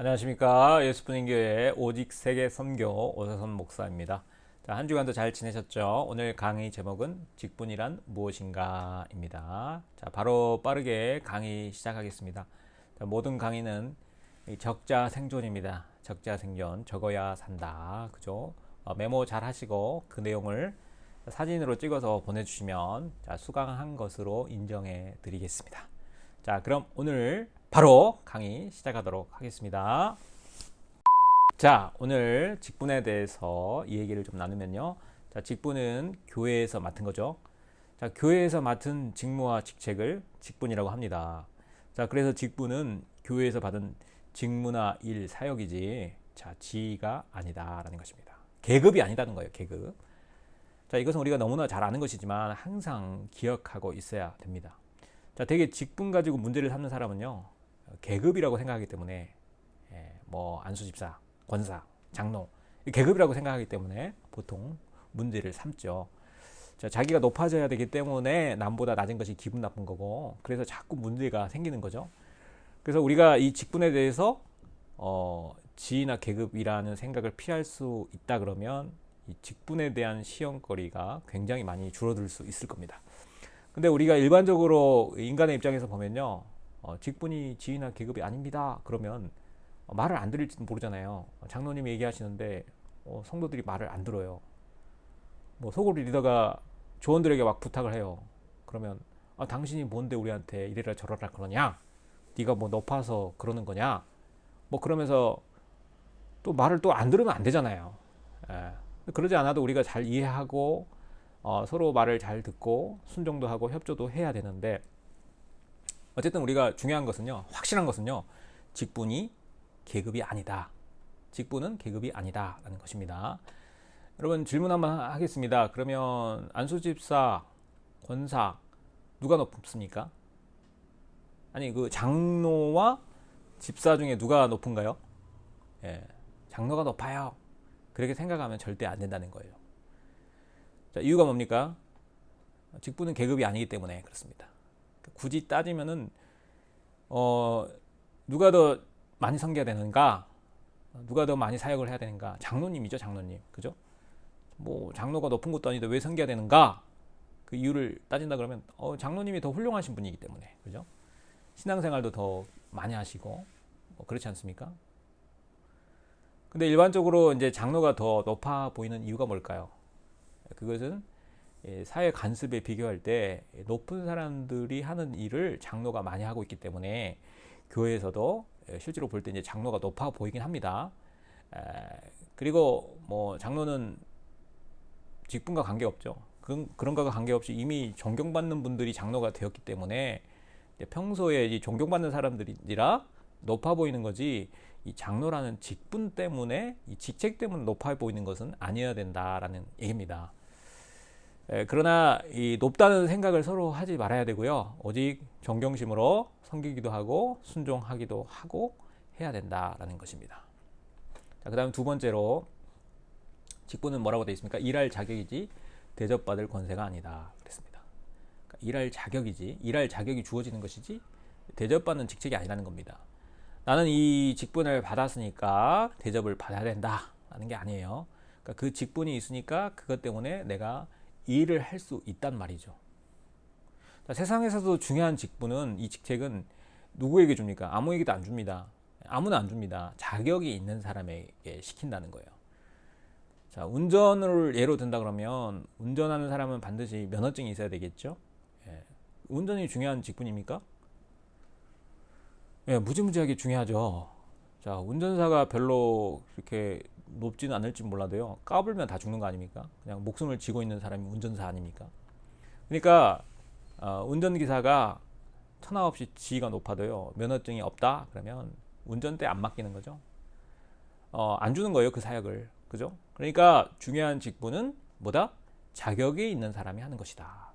안녕하십니까. 예수분인교회 오직 세계 선교 오사선 목사입니다. 자, 한 주간도 잘 지내셨죠? 오늘 강의 제목은 직분이란 무엇인가입니다. 자, 바로 빠르게 강의 시작하겠습니다. 자, 모든 강의는 적자 생존입니다. 적자 생존, 적어야 산다. 그죠? 메모 잘 하시고 그 내용을 사진으로 찍어서 보내주시면 수강한 것으로 인정해 드리겠습니다. 자, 그럼 오늘 바로 강의 시작하도록 하겠습니다. 자, 오늘 직분에 대해서 이 얘기를 좀 나누면요. 자, 직분은 교회에서 맡은 거죠. 자, 교회에서 맡은 직무와 직책을 직분이라고 합니다. 자, 그래서 직분은 교회에서 받은 직무나 일, 사역이지, 자, 지위가 아니다라는 것입니다. 계급이 아니다는 거예요, 계급. 자, 이것은 우리가 너무나 잘 아는 것이지만 항상 기억하고 있어야 됩니다. 자, 되게 직분 가지고 문제를 삼는 사람은요, 계급이라고 생각하기 때문에, 뭐 안수집사, 권사, 장로, 계급이라고 생각하기 때문에 보통 문제를 삼죠. 자, 자기가 높아져야 되기 때문에 남보다 낮은 것이 기분 나쁜 거고, 그래서 자꾸 문제가 생기는 거죠. 그래서 우리가 이 직분에 대해서 지위나 계급이라는 생각을 피할 수 있다 그러면 이 직분에 대한 시험거리가 굉장히 많이 줄어들 수 있을 겁니다. 근데 우리가 일반적으로 인간의 입장에서 보면요, 직분이 지위나 계급이 아닙니다 그러면 말을 안 들을지도 모르잖아요. 장로님이 얘기하시는데 성도들이 말을 안 들어요. 뭐 소그룹 리더가 조원들에게 막 부탁을 해요. 그러면 당신이 뭔데 우리한테 이래라 저래라 그러냐, 네가 뭐 높아서 그러는 거냐, 뭐 그러면서 또 말을 또 안 들으면 안 되잖아요. 그러지 않아도 우리가 잘 이해하고 서로 말을 잘 듣고 순종도 하고 협조도 해야 되는데, 어쨌든 우리가 중요한 것은요, 확실한 것은요, 직분이 계급이 아니다. 직분은 계급이 아니다 라는 것입니다. 여러분, 질문 한번 하겠습니다. 그러면 안수집사, 권사 누가 높습니까? 아니, 그 장로와 집사 중에 누가 높은가요? 장로가 높아요. 그렇게 생각하면 절대 안 된다는 거예요. 자, 이유가 뭡니까? 직분은 계급이 아니기 때문에 그렇습니다. 굳이 따지면은 누가 더 많이 섬겨야 되는가, 누가 더 많이 사역을 해야 되는가? 장로님이죠, 장로님. 그죠? 뭐 장로가 높은 것도 아닌데 왜 섬겨야 되는가? 그 이유를 따진다 그러면 장로님이 더 훌륭하신 분이기 때문에, 그죠? 신앙생활도 더 많이 하시고 그렇지 않습니까? 근데 일반적으로 이제 장로가 더 높아 보이는 이유가 뭘까요? 그것은 사회 간섭에 비교할 때 높은 사람들이 하는 일을 장로가 많이 하고 있기 때문에 교회에서도 실제로 볼 때 이제 장로가 높아 보이긴 합니다. 그리고 뭐 장로는 직분과 관계없죠. 그런 거와 관계없이 이미 존경받는 분들이 장로가 되었기 때문에 평소에 이 존경받는 사람들이라 높아 보이는 거지, 이 장로라는 직분 때문에, 이 직책 때문에 높아 보이는 것은 아니어야 된다라는 얘기입니다. 그러나 이 높다는 생각을 서로 하지 말아야 되고요. 오직 존경심으로 섬기기도 하고 순종하기도 하고 해야 된다라는 것입니다. 자, 그 다음 두 번째로, 직분은 뭐라고 되어 있습니까? 일할 자격이지 대접받을 권세가 아니다 그랬습니다. 그러니까 일할 자격이지, 일할 자격이 주어지는 것이지 대접받는 직책이 아니라는 겁니다. 나는 이 직분을 받았으니까 대접을 받아야 된다라는 게 아니에요. 그러니까 그 직분이 있으니까 그것 때문에 내가 일을 할 수 있단 말이죠. 자, 세상에서도 중요한 직분은, 이 직책은 누구에게 줍니까? 아무에게도 안 줍니다. 아무나 안 줍니다. 자격이 있는 사람에게 시킨다는 거예요. 자, 운전을 예로 든다 그러면 운전하는 사람은 반드시 면허증이 있어야 되겠죠. 운전이 중요한 직분입니까? 무지무지하게 중요하죠. 자, 운전사가 별로 그렇게 높지는 않을지 몰라도요, 까불면 다 죽는 거 아닙니까? 그냥 목숨을 쥐고 있는 사람이 운전사 아닙니까? 그러니까 운전기사가 천하없이 지위가 높아도요, 면허증이 없다 그러면 운전대 안 맡기는 거죠. 안 주는 거예요, 그 사역을. 그죠? 그러니까 중요한 직분은 뭐다? 자격이 있는 사람이 하는 것이다.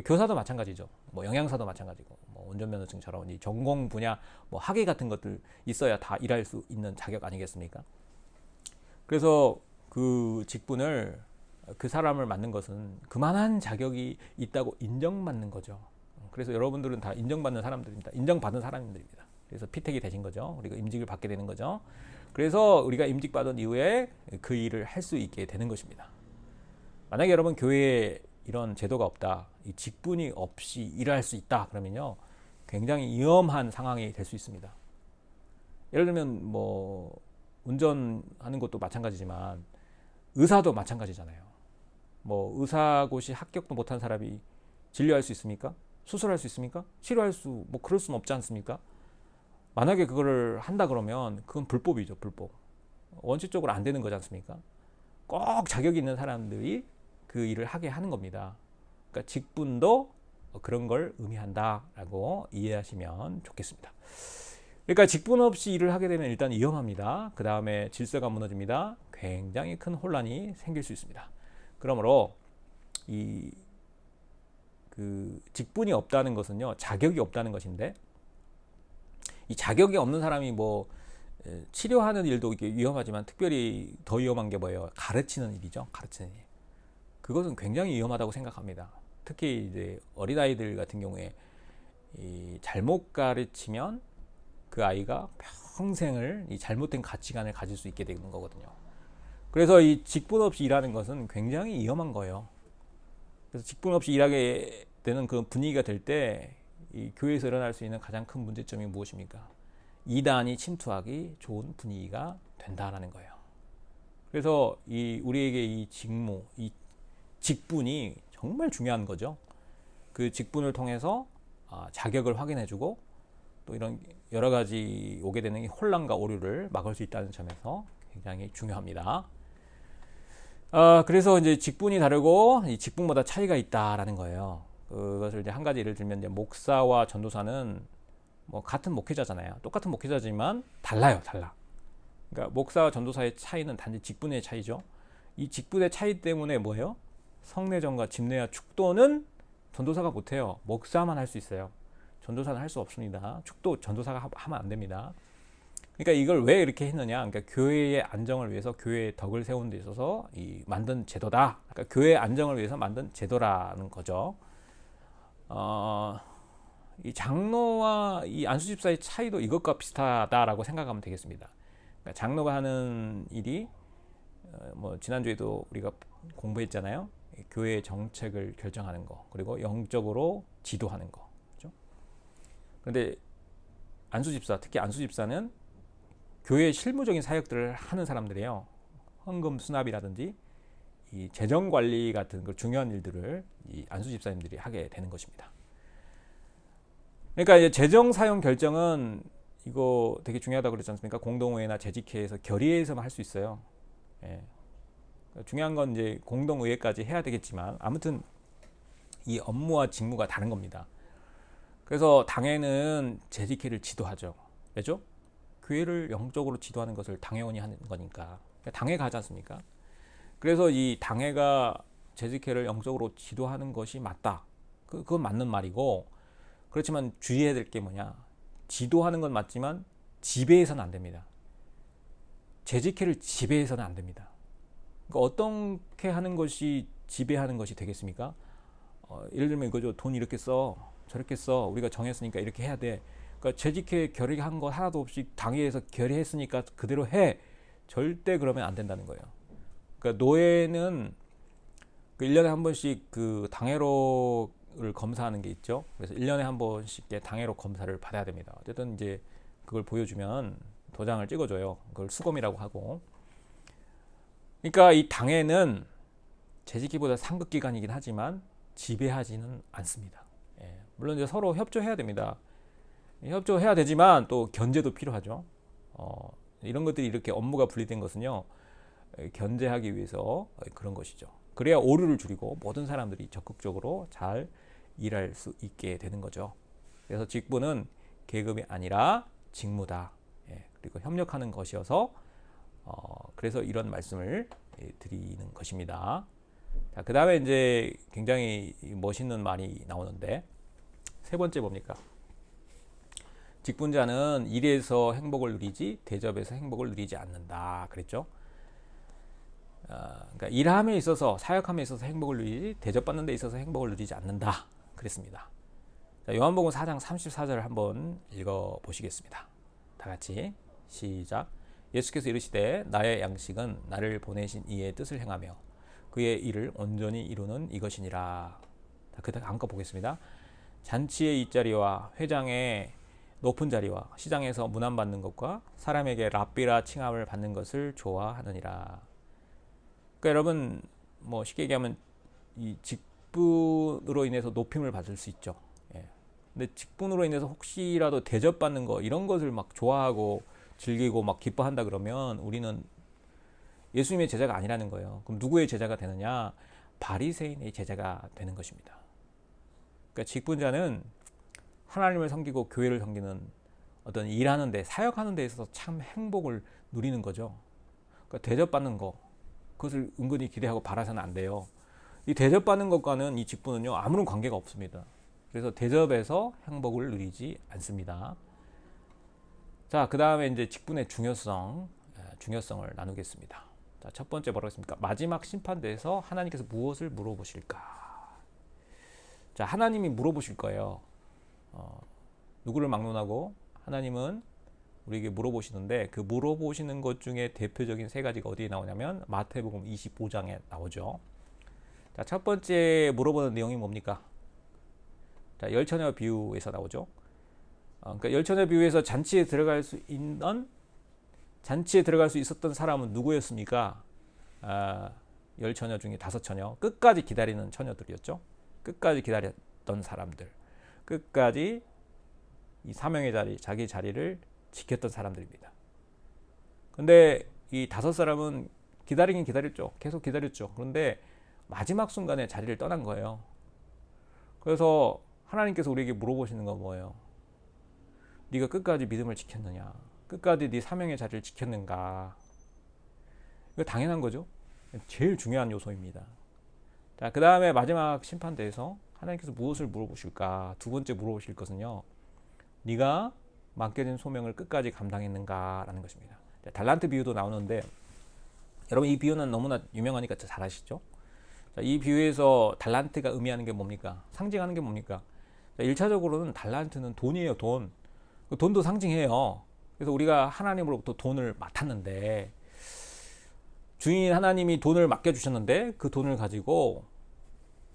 교사도 마찬가지죠. 뭐 영양사도 마찬가지고, 뭐 운전면허증처럼 이 전공 분야, 뭐 학위 같은 것들 있어야 다 일할 수 있는 자격 아니겠습니까? 그래서 그 직분을, 그 사람을 맡는 것은 그만한 자격이 있다고 인정받는 거죠. 그래서 여러분들은 다 인정받는 사람들입니다. 인정받은 사람들입니다. 그래서 피택이 되신 거죠. 우리가 임직을 받게 되는 거죠. 그래서 우리가 임직받은 이후에 그 일을 할 수 있게 되는 것입니다. 만약에 여러분 교회에 이런 제도가 없다, 이 직분이 없이 일을 할 수 있다 그러면요 굉장히 위험한 상황이 될 수 있습니다. 예를 들면 뭐 운전하는 것도 마찬가지지만 의사도 마찬가지잖아요. 뭐 의사고시 합격도 못한 사람이 진료할 수 있습니까? 수술할 수 있습니까? 치료할 수 뭐 그럴 수는 없지 않습니까? 만약에 그거를 한다 그러면 그건 불법이죠. 불법. 원칙적으로 안 되는 거지 않습니까? 꼭 자격이 있는 사람들이 그 일을 하게 하는 겁니다. 그러니까 직분도 그런 걸 의미한다라고 이해하시면 좋겠습니다. 그러니까 직분 없이 일을 하게 되면 일단 위험합니다. 그 다음에 질서가 무너집니다. 굉장히 큰 혼란이 생길 수 있습니다. 그러므로 이 직분이 없다는 것은요 자격이 없다는 것인데, 이 자격이 없는 사람이 뭐 치료하는 일도 이게 위험하지만 특별히 더 위험한 게 뭐예요? 가르치는 일이죠. 가르치는 일. 그것은 굉장히 위험하다고 생각합니다. 특히 이제 어린아이들 같은 경우에 이 잘못 가르치면 그 아이가 평생을 이 잘못된 가치관을 가질 수 있게 되는 거거든요. 그래서 이 직분 없이 일하는 것은 굉장히 위험한 거예요. 그래서 직분 없이 일하게 되는 그 분위기가 될 때 이 교회에서 일어날 수 있는 가장 큰 문제점이 무엇입니까? 이단이 침투하기 좋은 분위기가 된다라는 거예요. 그래서 우리에게 이 직무, 이 직분이 정말 중요한 거죠. 그 직분을 통해서 자격을 확인해주고 또 이런 여러 가지 오게 되는 혼란과 오류를 막을 수 있다는 점에서 굉장히 중요합니다. 그래서 이제 직분이 다르고 이 직분마다 차이가 있다라는 거예요. 그것을 이제 한 가지 예를 들면 이제 목사와 전도사는 뭐 같은 목회자잖아요. 똑같은 목회자지만 달라요, 달라. 그러니까 목사와 전도사의 차이는 단지 직분의 차이죠. 이 직분의 차이 때문에 뭐예요? 성례전과 집례와 축도는 전도사가 못해요. 목사만 할 수 있어요. 전도사는 할 수 없습니다. 축도 전도사가 하면 안 됩니다. 그러니까 이걸 왜 이렇게 했느냐? 그러니까 교회의 안정을 위해서, 교회의 덕을 세우는 데 있어서 만든 제도다. 그러니까 교회의 안정을 위해서 만든 제도라는 거죠. 이 장로와 이 안수집사의 차이도 이것과 비슷하다라고 생각하면 되겠습니다. 그러니까 장로가 하는 일이 뭐 지난주에도 우리가 공부했잖아요. 교회의 정책을 결정하는 거, 그리고 영적으로 지도하는 거. 그렇죠? 그런데 안수집사, 특히 안수집사는 교회의 실무적인 사역들을 하는 사람들이에요. 헌금 수납이라든지 이 재정 관리 같은 그 중요한 일들을 이 안수집사님들이 하게 되는 것입니다. 그러니까 이제 재정 사용 결정은 이거 되게 중요하다고 그랬지 않습니까? 공동의회나 재직회에서 결의회에서만 할 수 있어요. 예. 중요한 건 이제 공동의회까지 해야 되겠지만 아무튼 이 업무와 직무가 다른 겁니다. 그래서 당회는 재직회를 지도하죠. 왜죠? 교회를 영적으로 지도하는 것을 당회원이 하는 거니까. 당회가 하지 않습니까? 그래서 이 당회가 재직회를 영적으로 지도하는 것이 맞다. 그건 맞는 말이고, 그렇지만 주의해야 될 게 뭐냐? 지도하는 건 맞지만 지배해서는 안 됩니다. 재직회를 지배해서는 안 됩니다. 그러니까 어떻게 하는 것이 지배하는 것이 되겠습니까? 예를 들면 이거죠. 돈 이렇게 써, 저렇게 써. 우리가 정했으니까 이렇게 해야 돼. 그러니까 재직회 결의한 거 하나도 없이 당회에서 결의했으니까 그대로 해. 절대 그러면 안 된다는 거예요. 그러니까 노예는 그 1년에 한 번씩 그 당회로를 검사하는 게 있죠. 그래서 1년에 한 번씩 당회로 검사를 받아야 됩니다. 어쨌든 이제 그걸 보여주면 도장을 찍어줘요. 그걸 수검이라고 하고. 그러니까 이 당회는 재직기보다 상급 기관이긴 하지만 지배하지는 않습니다. 예, 물론 이제 서로 협조해야 됩니다. 협조해야 되지만 또 견제도 필요하죠. 이런 것들이 이렇게 업무가 분리된 것은요, 견제하기 위해서 그런 것이죠. 그래야 오류를 줄이고 모든 사람들이 적극적으로 잘 일할 수 있게 되는 거죠. 그래서 직분은 계급이 아니라 직무다. 예, 그리고 협력하는 것이어서 그래서 이런 말씀을 드리는 것입니다. 자, 그 다음에 이제 굉장히 멋있는 말이 나오는데, 세 번째 뭡니까? 직분자는 일에서 행복을 누리지 대접에서 행복을 누리지 않는다 그랬죠. 그러니까 일함에 있어서, 사역함에 있어서 행복을 누리지 대접받는 데 있어서 행복을 누리지 않는다 그랬습니다. 자, 요한복음 4장 34절 한번 읽어 보시겠습니다. 다 같이 시작. 예수께서 이르시되 나의 양식은 나를 보내신 이의 뜻을 행하며 그의 일을 온전히 이루는 이것이니라. 자, 그 다음 한번 보겠습니다. 잔치의 윗자리와 회장의 높은 자리와 시장에서 문안받는 것과 사람에게 랍비라 칭함을 받는 것을 좋아하느니라. 그러니까 여러분 뭐 쉽게 얘기하면 이 직분으로 인해서 높임을 받을 수 있죠. 예. 근데 직분으로 인해서 혹시라도 대접받는 거 이런 것을 막 좋아하고 즐기고 막 기뻐한다 그러면 우리는 예수님의 제자가 아니라는 거예요. 그럼 누구의 제자가 되느냐? 바리새인의 제자가 되는 것입니다. 그러니까 직분자는 하나님을 섬기고 교회를 섬기는 어떤 일하는 데, 사역하는 데 있어서 참 행복을 누리는 거죠. 그러니까 대접받는 거, 그것을 은근히 기대하고 바라서는 안 돼요. 이 대접받는 것과는 이 직분은요, 아무런 관계가 없습니다. 그래서 대접에서 행복을 누리지 않습니다. 자, 그 다음에 이제 직분의 중요성을 나누겠습니다. 자, 첫 번째 뭐라고 했습니까? 마지막 심판대에서 하나님께서 무엇을 물어보실까? 자, 하나님이 물어보실 거예요. 누구를 막론하고 하나님은 우리에게 물어보시는데 그 물어보시는 것 중에 대표적인 세 가지가 어디에 나오냐면 마태복음 25장에 나오죠. 자, 첫 번째 물어보는 내용이 뭡니까? 자, 열처녀 비유에서 나오죠. 그러니까 열처녀 비유에서 잔치에 들어갈 수 있었던 사람은 누구였습니까? 열처녀 중에 5처녀, 끝까지 기다리는 처녀들이었죠. 끝까지 기다렸던 사람들, 끝까지 이 사명의 자리, 자기 자리를 지켰던 사람들입니다. 근데 이 5사람은 기다리긴 기다렸죠. 계속 기다렸죠. 그런데 마지막 순간에 자리를 떠난 거예요. 그래서 하나님께서 우리에게 물어보시는 건 뭐예요? 네가 끝까지 믿음을 지켰느냐? 끝까지 네 사명의 자리를 지켰는가? 이거 당연한 거죠. 제일 중요한 요소입니다. 자, 그 다음에 마지막 심판대에서 하나님께서 무엇을 물어보실까? 두 번째 물어보실 것은요, 네가 맡겨진 소명을 끝까지 감당했는가라는 것입니다. 자, 달란트 비유도 나오는데 여러분 이 비유는 너무나 유명하니까 잘 아시죠? 자, 이 비유에서 달란트가 의미하는 게 뭡니까? 상징하는 게 뭡니까? 자, 1차적으로는 달란트는 돈이에요. 돈. 돈도 상징해요. 그래서 우리가 하나님으로부터 돈을 맡았는데 주인 하나님이 돈을 맡겨주셨는데 그 돈을 가지고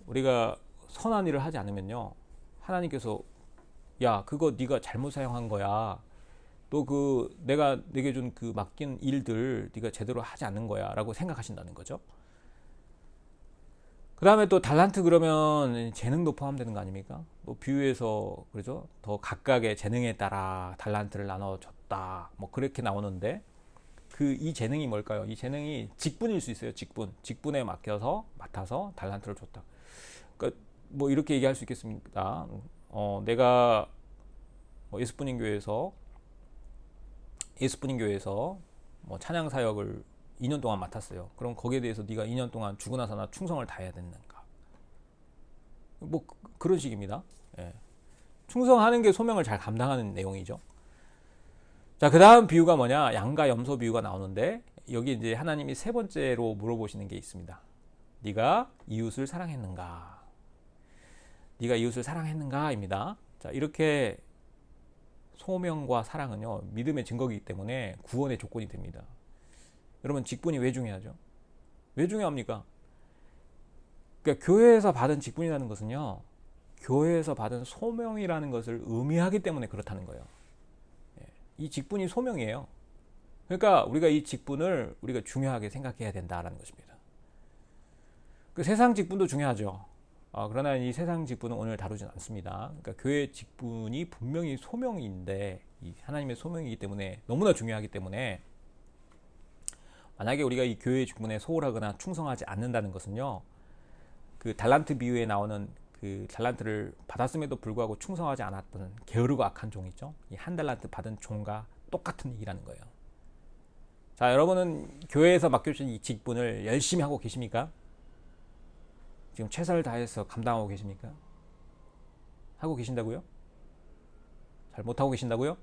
우리가 선한 일을 하지 않으면요, 하나님께서 야, 그거 네가 잘못 사용한 거야. 또 그 내가 내게 준 그 맡긴 일들 네가 제대로 하지 않는 거야 라고 생각하신다는 거죠. 그 다음에 또 달란트 그러면 재능도 포함되는 거 아닙니까? 뭐 비유에서 그러죠. 더 각각의 재능에 따라 달란트를 나눠줬다. 뭐 그렇게 나오는데 이 재능이 뭘까요? 이 재능이 직분일 수 있어요. 직분에 맡아서 달란트를 줬다. 그러니까 뭐 이렇게 얘기할 수 있겠습니다. 내가 예수뿐인 교회에서 뭐 찬양 사역을 2년 동안 맡았어요. 그럼 거기에 대해서 네가 2년 동안 죽고 나서나 충성을 다해야 되는가? 뭐 그런 식입니다. 예. 충성하는 게 소명을 잘 감당하는 내용이죠. 자, 그 다음 비유가 뭐냐? 양과 염소 비유가 나오는데 여기 이제 하나님이 세 번째로 물어보시는 게 있습니다. 네가 이웃을 사랑했는가? 네가 이웃을 사랑했는가입니다. 자, 이렇게 소명과 사랑은요, 믿음의 증거이기 때문에 구원의 조건이 됩니다. 여러분, 직분이 왜 중요하죠? 왜 중요합니까? 그러니까 교회에서 받은 직분이라는 것은요, 교회에서 받은 소명이라는 것을 의미하기 때문에 그렇다는 거예요. 이 직분이 소명이에요. 그러니까 우리가 이 직분을 우리가 중요하게 생각해야 된다는 것입니다. 그 세상 직분도 중요하죠. 그러나 이 세상 직분은 오늘 다루진 않습니다. 그러니까 교회 직분이 분명히 소명인데 이 하나님의 소명이기 때문에 너무나 중요하기 때문에 만약에 우리가 이 교회 직분에 소홀하거나 충성하지 않는다는 것은요, 그 달란트 비유에 나오는 그 달란트를 받았음에도 불구하고 충성하지 않았던 게으르고 악한 종이죠. 이 한 달란트 받은 종과 똑같은 일이라는 거예요. 자, 여러분은 교회에서 맡겨주신 이 직분을 열심히 하고 계십니까? 지금 최선을 다해서 감당하고 계십니까? 하고 계신다고요? 잘 못하고 계신다고요?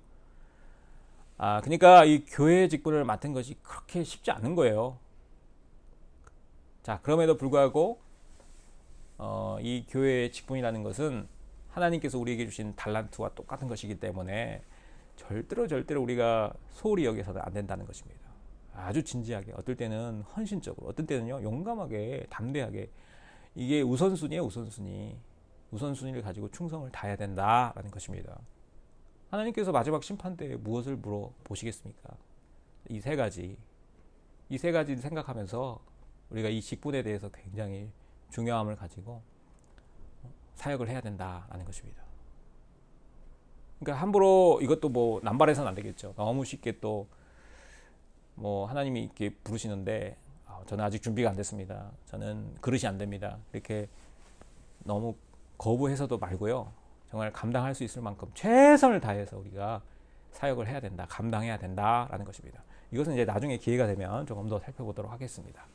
그러니까 이 교회 직분을 맡은 것이 그렇게 쉽지 않은 거예요. 자, 그럼에도 불구하고 이 교회의 직분이라는 것은 하나님께서 우리에게 주신 달란트와 똑같은 것이기 때문에 절대로 우리가 소홀히 여겨서는 안 된다는 것입니다. 아주 진지하게, 어떨 때는 헌신적으로, 어떨 때는요 용감하게, 담대하게, 이게 우선순위예요. 우선순위를 가지고 충성을 다해야 된다라는 것입니다. 하나님께서 마지막 심판 때 무엇을 물어보시겠습니까? 이 세 가지를 생각하면서 우리가 이 직분에 대해서 굉장히 중요함을 가지고 사역을 해야 된다라는 것입니다. 그러니까 함부로 이것도 뭐 남발해서는 안 되겠죠. 너무 쉽게 또 뭐 하나님이 이렇게 부르시는데 저는 아직 준비가 안 됐습니다, 저는 그릇이 안 됩니다, 이렇게 너무 거부해서도 말고요. 정말 감당할 수 있을 만큼 최선을 다해서 우리가 사역을 해야 된다, 감당해야 된다라는 것입니다. 이것은 이제 나중에 기회가 되면 조금 더 살펴보도록 하겠습니다.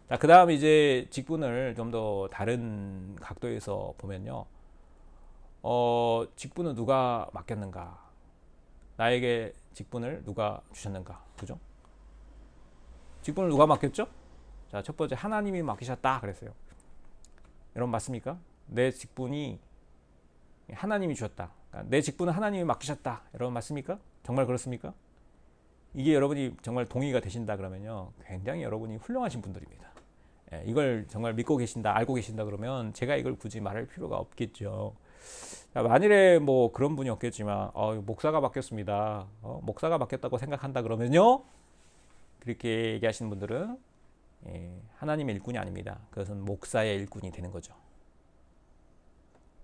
자, 그 다음 이제 직분을 좀 더 다른 각도에서 보면요. 직분은 누가 맡겼는가? 나에게 직분을 누가 주셨는가? 그죠? 직분을 누가 맡겼죠? 자, 첫 번째 하나님이 맡기셨다 그랬어요. 여러분 맞습니까? 내 직분이 하나님이 주셨다. 그러니까 내 직분은 하나님이 맡기셨다. 여러분 맞습니까? 정말 그렇습니까? 이게 여러분이 정말 동의가 되신다 그러면요, 굉장히 여러분이 훌륭하신 분들입니다. 이걸 정말 믿고 계신다, 알고 계신다 그러면 제가 이걸 굳이 말할 필요가 없겠죠. 자, 만일에 뭐 그런 분이 없겠지만 목사가 맡겼습니다, 목사가 맡겼다고 생각한다 그러면요, 그렇게 얘기하시는 분들은 하나님의 일꾼이 아닙니다. 그것은 목사의 일꾼이 되는 거죠.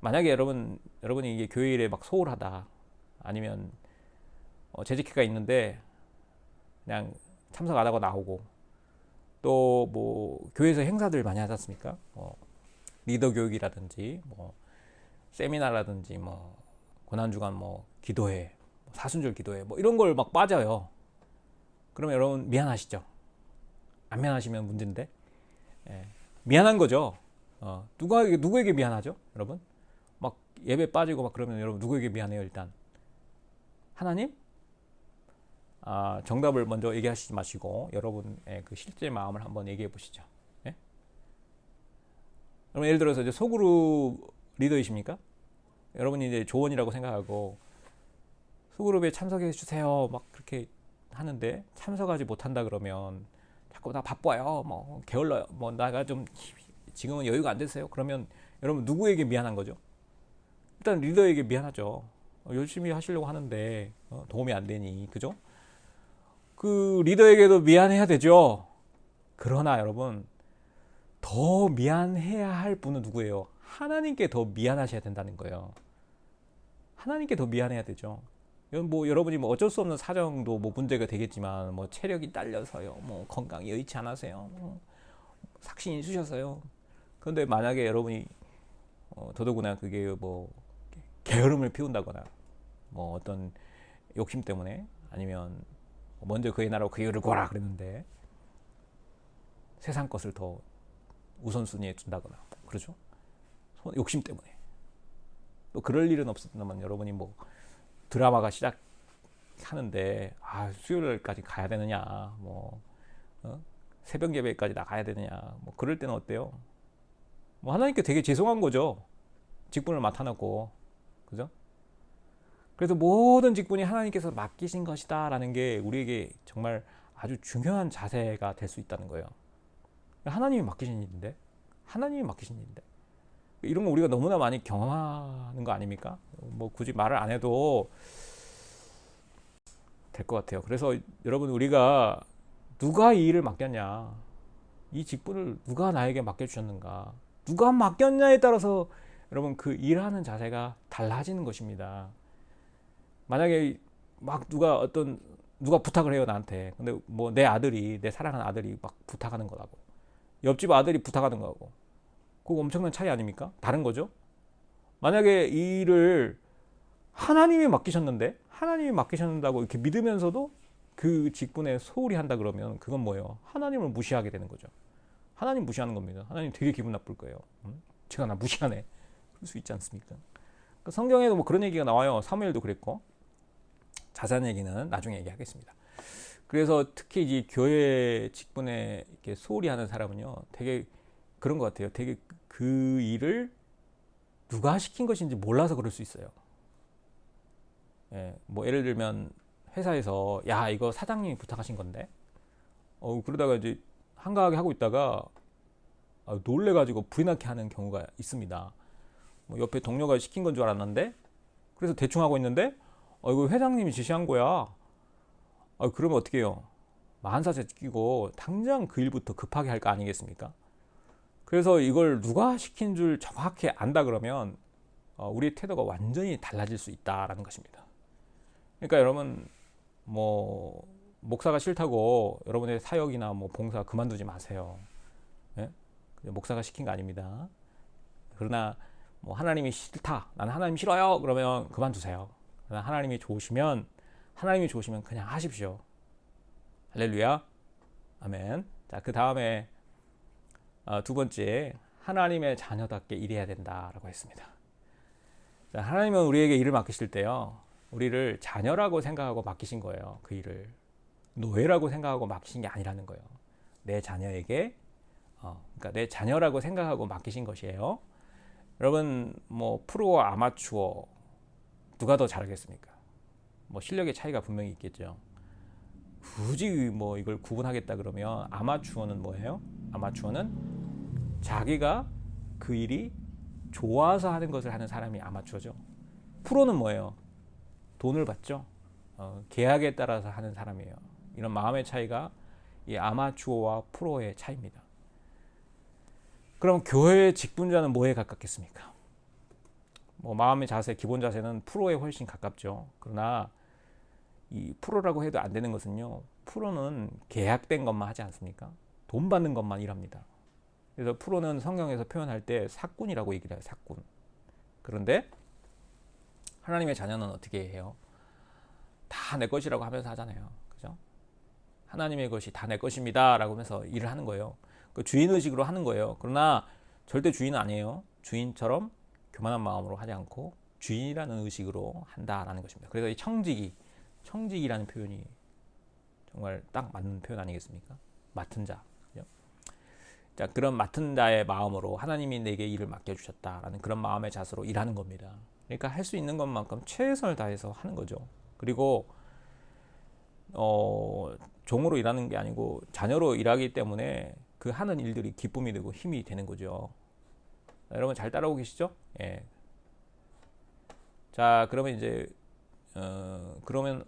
만약에 여러분이 이게 교회 일에 막 소홀하다, 아니면 재직회가 있는데 그냥 참석 안 하고 나오고, 또 뭐 교회에서 행사들 많이 하지 않습니까? 리더 교육이라든지 뭐 세미나라든지 뭐 고난주간 뭐 기도회, 사순절 기도회 뭐 이런 걸 막 빠져요. 그러면 여러분 미안하시죠? 안 미안하시면 문제인데, 미안한 거죠. 누구에게 미안하죠, 여러분? 막 예배 빠지고 막 그러면 여러분 누구에게 미안해요? 일단 하나님? 정답을 먼저 얘기하시지 마시고 여러분의 그 실제 마음을 한번 얘기해 보시죠. 예? 여러분 예를 들어서 이제 소그룹 리더이십니까? 여러분이 이제 조언이라고 생각하고 소그룹에 참석해 주세요 막 그렇게 하는데 참석하지 못한다 그러면 자꾸 나 바빠요, 뭐 게을러요, 뭐 나가 좀 지금은 여유가 안 됐어요. 그러면 여러분 누구에게 미안한 거죠? 일단 리더에게 미안하죠. 열심히 하시려고 하는데 도움이 안 되니, 그죠? 그 리더에게도 미안해야 되죠. 그러나 여러분 더 미안해야 할 분은 누구예요? 하나님께 더 미안하셔야 된다는 거예요. 하나님께 더 미안해야 되죠. 뭐 여러분이 뭐 어쩔 수 없는 사정도 뭐 문제가 되겠지만, 뭐 체력이 딸려서요, 뭐 건강이 여의치 않아서요, 뭐 삭신이 쑤셔서요. 그런데 만약에 여러분이 더더구나 그게 뭐 게으름을 피운다거나 뭐 어떤 욕심 때문에, 아니면 먼저 그의 나라와 그의 의를 구하라 그랬는데 세상 것을 더 우선순위에 둔다거나, 그렇죠? 욕심 때문에. 또 그럴 일은 없었다면 여러분이 뭐 드라마가 시작하는데 수요일까지 가야 되느냐, 뭐 새벽 예배까지 나가야 되느냐, 뭐 그럴 때는 어때요? 뭐 하나님께 되게 죄송한 거죠. 직분을 맡아놓고, 그죠? 그래서 모든 직분이 하나님께서 맡기신 것이다 라는 게 우리에게 정말 아주 중요한 자세가 될 수 있다는 거예요. 하나님이 맡기신 일인데, 이런 거 우리가 너무나 많이 경험하는 거 아닙니까? 뭐 굳이 말을 안 해도 될 것 같아요. 그래서 여러분, 우리가 누가 이 일을 맡겼냐, 이 직분을 누가 나에게 맡겨주셨는가, 누가 맡겼냐에 따라서 여러분 그 일하는 자세가 달라지는 것입니다. 만약에 막 누가 부탁을 해요 나한테. 근데 뭐 내 사랑하는 아들이 막 부탁하는 거라고, 옆집 아들이 부탁하는 거하고, 그거 엄청난 차이 아닙니까? 다른 거죠. 만약에 이 일을 하나님이 맡기셨는다고 이렇게 믿으면서도 그 직분에 소홀히 한다 그러면 그건 뭐예요? 하나님을 무시하게 되는 거죠. 하나님 무시하는 겁니다. 하나님 되게 기분 나쁠 거예요. 제가 나 무시하네, 그럴 수 있지 않습니까? 성경에도 뭐 그런 얘기가 나와요. 사무엘도 그랬고. 자세한 얘기는 나중에 얘기하겠습니다. 그래서 특히 이 교회 직분에 이렇게 소홀히 하는 사람은요, 되게 그런 것 같아요. 되게 그 일을 누가 시킨 것인지 몰라서 그럴 수 있어요. 예, 뭐 예를 들면 회사에서 야 이거 사장님이 부탁하신 건데 그러다가 이제 한가하게 하고 있다가 놀래가지고 불이 나게 하는 경우가 있습니다. 뭐 옆에 동료가 시킨 건 줄 알았는데 그래서 대충 하고 있는데 이거 회장님이 지시한 거야. 그러면 어떻게 해요? 만사제 끼고 당장 그 일부터 급하게 할 거 아니겠습니까? 그래서 이걸 누가 시킨 줄 정확히 안다 그러면 우리의 태도가 완전히 달라질 수 있다라는 것입니다. 그러니까 여러분 뭐 목사가 싫다고 여러분의 사역이나 뭐 봉사 그만두지 마세요. 예? 목사가 시킨 거 아닙니다. 그러나 뭐 하나님이 싫다, 나는 하나님 싫어요, 그러면 그만두세요. 그러나 하나님이 좋으시면 그냥 하십시오. 할렐루야, 아멘. 자, 그 다음에 두 번째, 하나님의 자녀답게 일해야 된다라고 했습니다. 자, 하나님은 우리에게 일을 맡기실 때요, 우리를 자녀라고 생각하고 맡기신 거예요. 그 일을 노예라고 생각하고 맡기신 게 아니라는 거예요. 내 자녀에게 그러니까 내 자녀라고 생각하고 맡기신 것이에요. 여러분 뭐 프로와 아마추어 누가 더 잘하겠습니까? 뭐 실력의 차이가 분명히 있겠죠. 굳이 뭐 이걸 구분하겠다 그러면 아마추어는 뭐예요? 아마추어는 자기가 그 일이 좋아서 하는 것을 하는 사람이 아마추어죠. 프로는 뭐예요? 돈을 받죠. 계약에 따라서 하는 사람이에요. 이런 마음의 차이가 이 아마추어와 프로의 차이입니다. 그럼 교회의 직분자는 뭐에 가깝겠습니까? 뭐 마음의 자세, 기본 자세는 프로에 훨씬 가깝죠. 그러나 이 프로라고 해도 안 되는 것은요, 프로는 계약된 것만 하지 않습니까? 돈 받는 것만 일합니다. 그래서 프로는 성경에서 표현할 때 사꾼이라고 얘기를 해요. 사꾼. 그런데 하나님의 자녀는 어떻게 해요? 다 내 것이라고 하면서 하잖아요. 그죠? 하나님의 것이 다 내 것입니다 라고 하면서 일을 하는 거예요. 그 주인의식으로 하는 거예요. 그러나 절대 주인은 아니에요. 주인처럼 교만한 마음으로 하지 않고 주인이라는 의식으로 한다라는 것입니다. 그래서 이 청직이라는 표현이 정말 딱 맞는 표현 아니겠습니까? 맡은 자. 그죠? 자, 그런 맡은 자의 마음으로 하나님이 내게 일을 맡겨주셨다라는 그런 마음의 자세로 일하는 겁니다. 그러니까 할 수 있는 것만큼 최선을 다해서 하는 거죠. 그리고 종으로 일하는 게 아니고 자녀로 일하기 때문에 그 하는 일들이 기쁨이 되고 힘이 되는 거죠. 자, 여러분 잘 따라오고 계시죠? 예. 자, 그러면 이제 그러면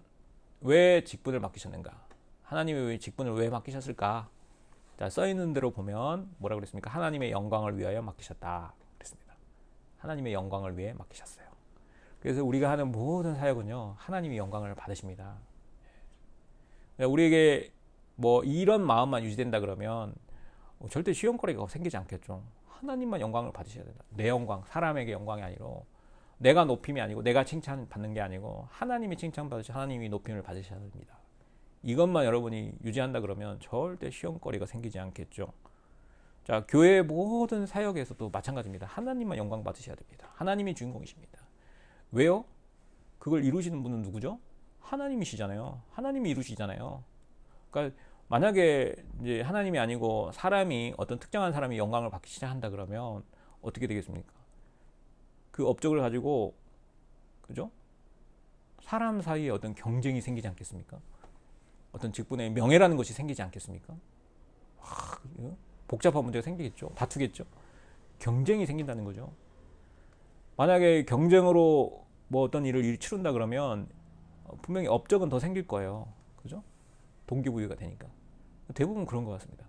왜 직분을 맡기셨는가? 하나님이 직분을 왜 맡기셨을까? 자, 써 있는 대로 보면 뭐라 그랬습니까? 하나님의 영광을 위하여 맡기셨다 그랬습니다. 하나님의 영광을 위해 맡기셨어요. 그래서 우리가 하는 모든 사역은요, 하나님이 영광을 받으십니다. 우리에게 뭐 이런 마음만 유지된다 그러면 절대 시험거리가 생기지 않겠죠. 하나님만 영광을 받으셔야 된다. 내 영광, 사람에게 영광이 아니고 내가 높임이 아니고 내가 칭찬받는 게 아니고 하나님이 칭찬받으셔, 하나님이 높임을 받으셔야 됩니다. 이것만 여러분이 유지한다 그러면 절대 시험거리가 생기지 않겠죠. 자, 교회의 모든 사역에서도 마찬가지입니다. 하나님만 영광 받으셔야 됩니다. 하나님이 주인공이십니다. 왜요? 그걸 이루시는 분은 누구죠? 하나님이시잖아요. 하나님이 이루시잖아요. 그러니까 만약에 이제 하나님이 아니고 사람이, 어떤 특정한 사람이 영광을 받기 시작한다 그러면 어떻게 되겠습니까? 그 업적을 가지고, 그죠? 사람 사이에 어떤 경쟁이 생기지 않겠습니까? 어떤 직분의 명예라는 것이 생기지 않겠습니까? 복잡한 문제가 생기겠죠. 다투겠죠. 경쟁이 생긴다는 거죠. 만약에 경쟁으로 뭐 어떤 일을 치른다 그러면 분명히 업적은 더 생길 거예요. 그죠? 동기부여가 되니까. 대부분 그런 것 같습니다.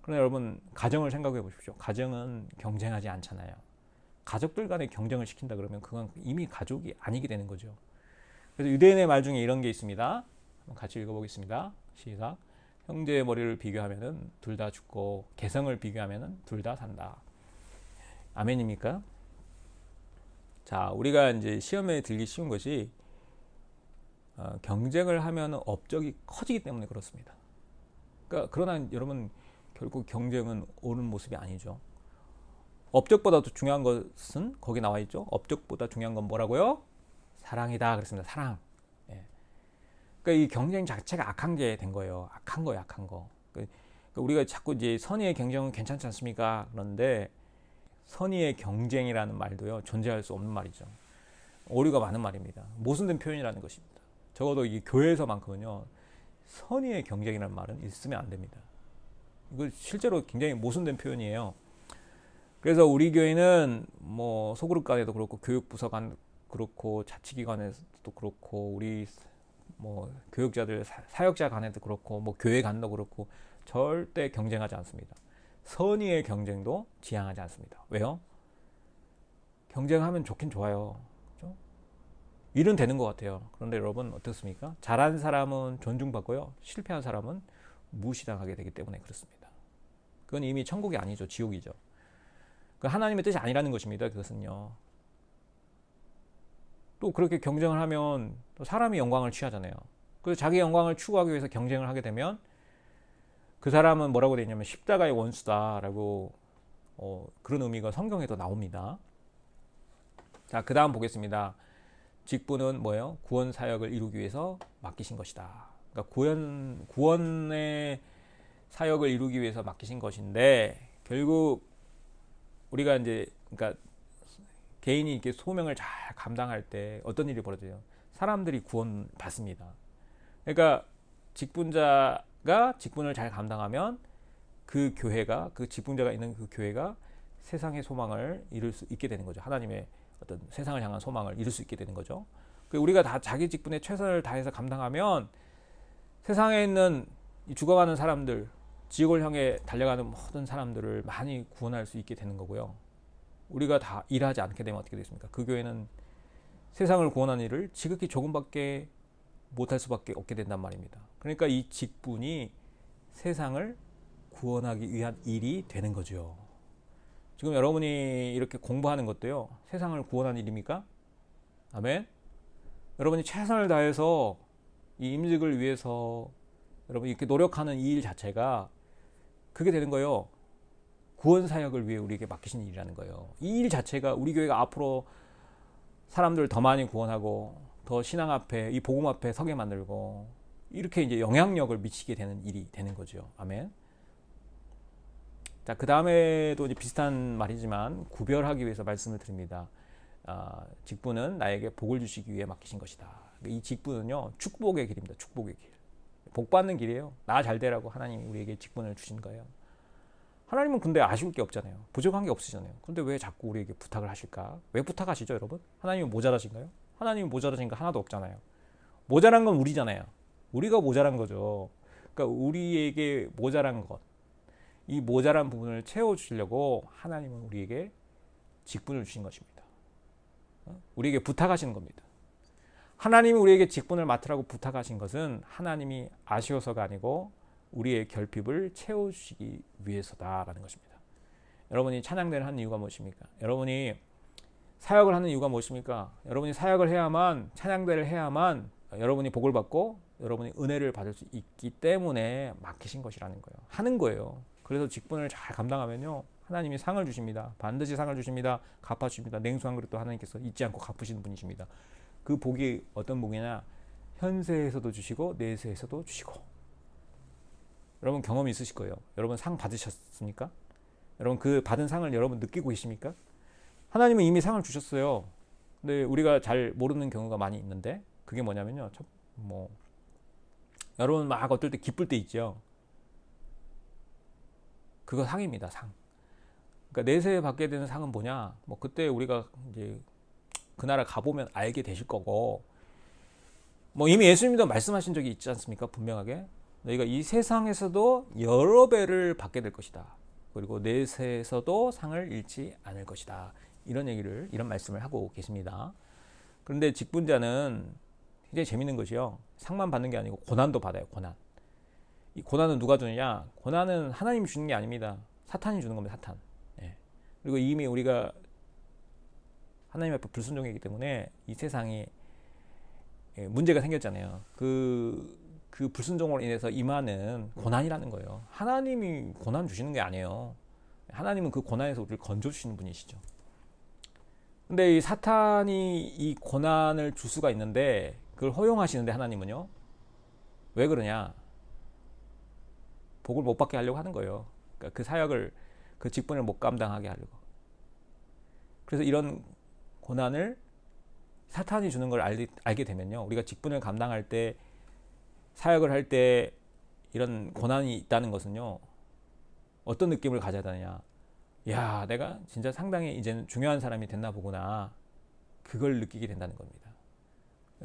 그러나 여러분, 가정을 생각해 보십시오. 가정은 경쟁하지 않잖아요. 가족들 간에 경쟁을 시킨다 그러면 그건 이미 가족이 아니게 되는 거죠. 그래서 유대인의 말 중에 이런 게 있습니다. 한번 같이 읽어보겠습니다. 시작. 형제의 머리를 비교하면은 둘 다 죽고 개성을 비교하면은 둘 다 산다. 아멘입니까? 자, 우리가 이제 시험에 들기 쉬운 것이 경쟁을 하면 업적이 커지기 때문에 그렇습니다. 그러나 여러분, 결국 경쟁은 옳은 모습이 아니죠. 업적보다 더 중요한 것은 거기 나와 있죠. 업적보다 중요한 건 뭐라고요? 사랑이다 그랬습니다. 사랑. 예. 그러니까 이 경쟁 자체가 악한 게 된 거예요. 악한 거예요, 악한 거. 그러니까 우리가 자꾸 이제 선의의 경쟁은 괜찮지 않습니까? 그런데 선의의 경쟁이라는 말도요, 존재할 수 없는 말이죠. 오류가 많은 말입니다. 모순된 표현이라는 것입니다. 적어도 이 교회에서만큼은요, 선의의 경쟁이라는 말은 있으면 안 됩니다. 이거 실제로 굉장히 모순된 표현이에요. 그래서 우리 교회는 뭐 소그룹 간에도 그렇고 교육부서 간 그렇고 자치기관에서도 그렇고 우리 뭐 교육자들 사역자 간에도 그렇고 뭐 교회 간도 그렇고 절대 경쟁하지 않습니다. 선의의 경쟁도 지향하지 않습니다. 왜요? 경쟁하면 좋긴 좋아요. 그렇죠? 일은 되는 것 같아요. 그런데 여러분 어떻습니까? 잘한 사람은 존중받고요. 실패한 사람은 무시당하게 되기 때문에 그렇습니다. 그건 이미 천국이 아니죠. 지옥이죠. 그 하나님의 뜻이 아니라는 것입니다. 그것은요. 또 그렇게 경쟁을 하면 또 사람이 영광을 취하잖아요. 그래서 자기 영광을 추구하기 위해서 경쟁을 하게 되면 그 사람은 뭐라고 되어 있냐면 십자가의 원수다라고 그런 의미가 성경에도 나옵니다. 자, 그 다음 보겠습니다. 직분은 뭐예요? 구원 사역을 이루기 위해서 맡기신 것이다. 그러니까 구원의 사역을 이루기 위해서 맡기신 것인데 결국 우리가 이제 그러니까 개인이 이렇게 소명을 잘 감당할 때 어떤 일이 벌어져요? 사람들이 구원 받습니다. 그러니까 직분자가 직분을 잘 감당하면 그 교회가 그 직분자가 있는 그 교회가 세상의 소망을 이룰 수 있게 되는 거죠. 하나님의 어떤 세상을 향한 소망을 이룰 수 있게 되는 거죠. 우리가 다 자기 직분에 최선을 다해서 감당하면 세상에 있는 죽어가는 사람들, 지옥을 향해 달려가는 모든 사람들을 많이 구원할 수 있게 되는 거고요. 우리가 다 일하지 않게 되면 어떻게 되겠습니까? 그 교회는 세상을 구원하는 일을 지극히 조금밖에 못할 수밖에 없게 된단 말입니다. 그러니까 이 직분이 세상을 구원하기 위한 일이 되는 거죠. 지금 여러분이 이렇게 공부하는 것도요, 세상을 구원하는 일입니까? 아멘. 여러분이 최선을 다해서 이 임직을 위해서 여러분 이렇게 노력하는 이 일 자체가 그게 되는 거예요. 구원 사역을 위해 우리에게 맡기신 일이라는 거예요. 이 일 자체가 우리 교회가 앞으로 사람들을 더 많이 구원하고 더 신앙 앞에 이 복음 앞에 서게 만들고 이렇게 이제 영향력을 미치게 되는 일이 되는 거죠. 아멘. 자, 그 다음에도 이제 비슷한 말이지만 구별하기 위해서 말씀을 드립니다. 직분은 나에게 복을 주시기 위해 맡기신 것이다. 이 직분은요, 축복의 길입니다. 축복의 길. 복 받는 길이에요. 나 잘 되라고 하나님이 우리에게 직분을 주신 거예요. 하나님은 근데 아쉬울 게 없잖아요. 부족한 게 없으시잖아요. 근데 왜 자꾸 우리에게 부탁을 하실까? 왜 부탁하시죠, 여러분? 하나님은 모자라신가요? 하나님은 모자라신 거 하나도 없잖아요. 모자란 건 우리잖아요. 우리가 모자란 거죠. 그러니까 우리에게 모자란 것, 이 모자란 부분을 채워주시려고 하나님은 우리에게 직분을 주신 것입니다. 우리에게 부탁하시는 겁니다. 하나님이 우리에게 직분을 맡으라고 부탁하신 것은 하나님이 아쉬워서가 아니고 우리의 결핍을 채워주시기 위해서다라는 것입니다. 여러분이 찬양대를 하는 이유가 무엇입니까? 여러분이 사역을 하는 이유가 무엇입니까? 여러분이 사역을 해야만, 찬양대를 해야만 여러분이 복을 받고 여러분이 은혜를 받을 수 있기 때문에 맡기신 것이라는 거예요. 하는 거예요. 그래서 직분을 잘 감당하면요, 하나님이 상을 주십니다. 반드시 상을 주십니다. 갚아주십니다. 냉수 한 그릇도 하나님께서 잊지 않고 갚으시는 분이십니다. 그 복이 어떤 복이냐? 현세에서도 주시고 내세에서도 주시고. 여러분 경험이 있으실 거예요. 여러분 상 받으셨습니까? 여러분 그 받은 상을 여러분 느끼고 계십니까? 하나님은 이미 상을 주셨어요. 근데 우리가 잘 모르는 경우가 많이 있는데 그게 뭐냐면요. 여러분 막 어떨 때 기쁠 때 있죠. 그거 상입니다. 상. 그러니까 내세에 받게 되는 상은 뭐냐? 그때 우리가 이제 그 나라 가보면 알게 되실 거고, 이미 예수님도 말씀하신 적이 있지 않습니까? 분명하게 너희가 이 세상에서도 여러 배를 받게 될 것이다. 그리고 내세에서도 상을 잃지 않을 것이다. 이런 말씀을 하고 계십니다. 그런데 직분자는 굉장히 재밌는 것이요. 상만 받는 게 아니고 고난도 받아요. 고난. 이 고난은 누가 주느냐? 고난은 하나님이 주는 게 아닙니다. 사탄이 주는 겁니다. 사탄. 예. 그리고 이미 우리가 하나님 앞에 불순종이기 때문에 이 세상이 문제가 생겼잖아요. 그 불순종으로 인해서 임하는 고난이라는 거예요. 하나님이 고난 주시는 게 아니에요. 하나님은 그 고난에서 우리를 건져주시는 분이시죠. 근데 이 사탄이 이 고난을 줄 수가 있는데 그걸 허용하시는데 하나님은요. 왜 그러냐? 복을 못 받게 하려고 하는 거예요. 그러니까 그 사역을, 그 직분을 못 감당하게 하려고. 그래서 이런 고난을 사탄이 주는 걸 알게 되면요, 우리가 직분을 감당할 때, 사역을 할 때 이런 고난이 있다는 것은요, 어떤 느낌을 가져야 되느냐, 야, 내가 진짜 상당히 이제는 중요한 사람이 됐나 보구나, 그걸 느끼게 된다는 겁니다.